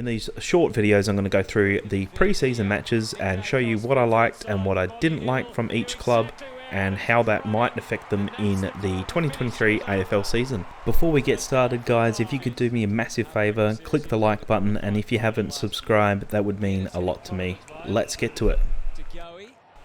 In these short videos I'm going to go through the pre-season matches and show you what I liked and what I didn't like from each club and how that might affect them in the 2023 AFL season. Before we get started guys, if you could do me a massive favour, click the like button, and if you haven't subscribed, that would mean a lot to me. Let's get to it.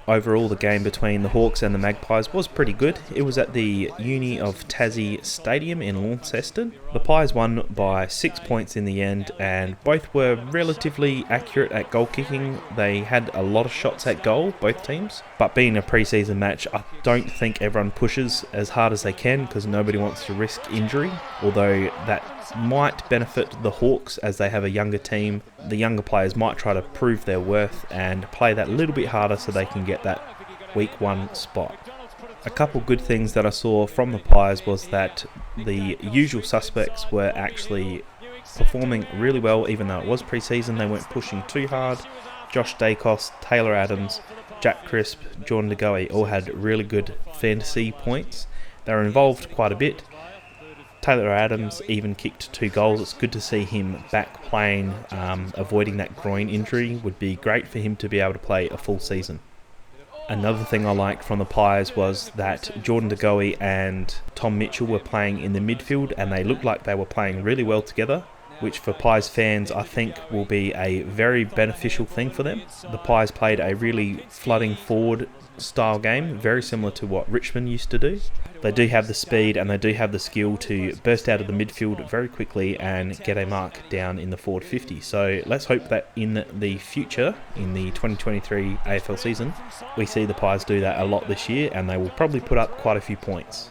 Overall, the game between the Hawks and the Magpies was pretty good. It was at the Uni of Tassie Stadium in Launceston. The Pies won by 6 points in the end, and both were relatively accurate at goal kicking. They had a lot of shots at goal, both teams. But being a pre-season match, I don't think everyone pushes as hard as they can because nobody wants to risk injury, although that might benefit the Hawks as they have a younger team. The younger players might try to prove their worth and play that little bit harder so they can get that week 1 spot. A couple good things that I saw from the Pies was that the usual suspects were actually performing really well. Even though it was pre-season, they weren't pushing too hard. Josh Dacos, Taylor Adams, Jack Crisp, Jordan De Goey all had really good fantasy points. They were involved quite a bit. Taylor Adams even kicked 2 goals. It's good to see him back playing, avoiding that groin injury. Would be great for him to be able to play a full season. Another thing I liked from the Pies was that Jordan De Goey and Tom Mitchell were playing in the midfield, and they looked like they were playing really well together, which for Pies fans I think will be a very beneficial thing for them. The Pies played a really flooding forward style game, very similar to what Richmond used to do. They do have the speed and they do have the skill to burst out of the midfield very quickly and get a mark down in the forward 50. So let's hope that in the future, in the 2023 AFL season, we see the Pies do that a lot this year, and they will probably put up quite a few points.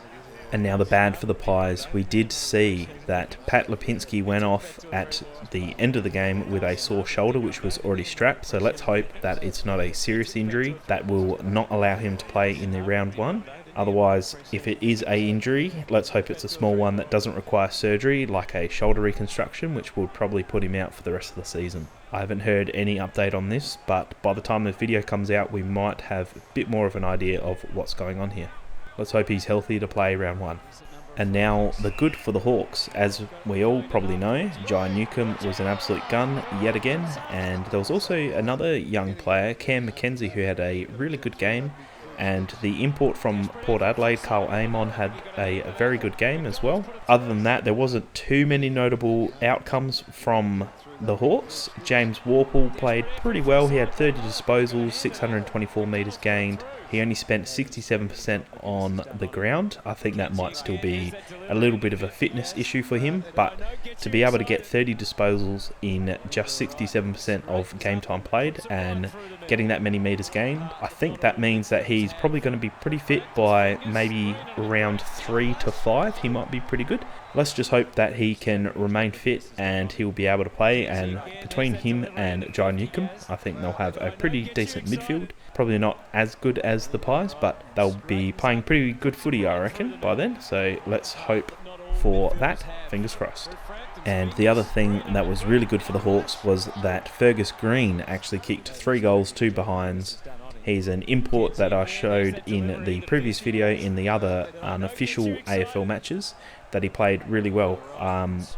And now the bad for the Pies. We did see that Pat Lipinski went off at the end of the game with a sore shoulder, which was already strapped. So let's hope that it's not a serious injury that will not allow him to play in the round 1. Otherwise, if it is a injury, let's hope it's a small one that doesn't require surgery, like a shoulder reconstruction, which would probably put him out for the rest of the season. I haven't heard any update on this, but by the time the video comes out, we might have a bit more of an idea of what's going on here. Let's hope he's healthy to play round 1. And now the good for the Hawks. As we all probably know, Jai Newcomb was an absolute gun yet again, and there was also another young player, Cam McKenzie, who had a really good game. And the import from Port Adelaide, Carl Amon, had a very good game as well. Other than that, there wasn't too many notable outcomes from the Hawks. James Warple played pretty well. He had 30 disposals, 624 metres gained. He only spent 67% on the ground. I think that might still be a little bit of a fitness issue for him, but to be able to get 30 disposals in just 67% of game time played and getting that many metres gained, I think that means that he's probably going to be pretty fit by maybe round 3 to 5. He might be pretty good. Let's just hope that he can remain fit and he'll be able to play, and between him and Jai Newcomb, I think they'll have a pretty decent midfield. Probably not as good as the Pies, but they'll be playing pretty good footy, I reckon, by then. So let's hope for that. Fingers crossed. And the other thing that was really good for the Hawks was that Fergus Green actually kicked 3 goals, 2 behinds. He's an import that I showed in the previous video in the other unofficial AFL matches, that he played really well.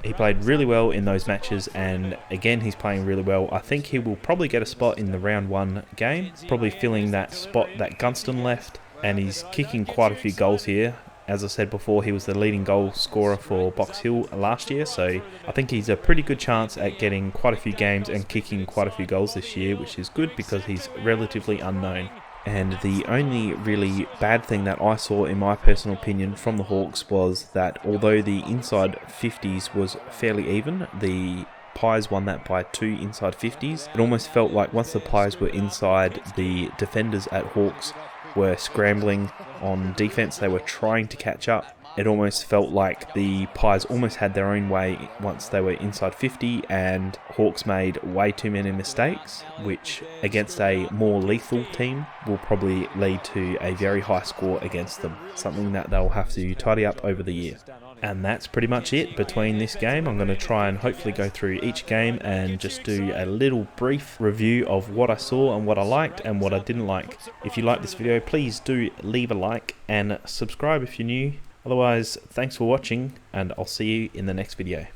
He played really well in those matches, and again he's playing really well. I think he will probably get a spot in the round 1 game, probably filling that spot that Gunston left, and he's kicking quite a few goals here. As I said before, he was the leading goal scorer for Box Hill last year, so I think he's a pretty good chance at getting quite a few games and kicking quite a few goals this year, which is good because he's relatively unknown. And the only really bad thing that I saw, in my personal opinion, from the Hawks was that although the inside 50s was fairly even, the Pies won that by 2 inside 50s. It almost felt like once the Pies were inside, the defenders at Hawks were scrambling on defense. They were trying to catch up. It almost felt like the Pies almost had their own way once they were inside 50, and Hawks made way too many mistakes, which against a more lethal team will probably lead to a very high score against them, something that they'll have to tidy up over the year. And that's pretty much it between this game. I'm going to try and hopefully go through each game and just do a little brief review of what I saw and what I liked and what I didn't like. If you like this video, please do leave a like and subscribe if you're new. Otherwise, thanks for watching, and I'll see you in the next video.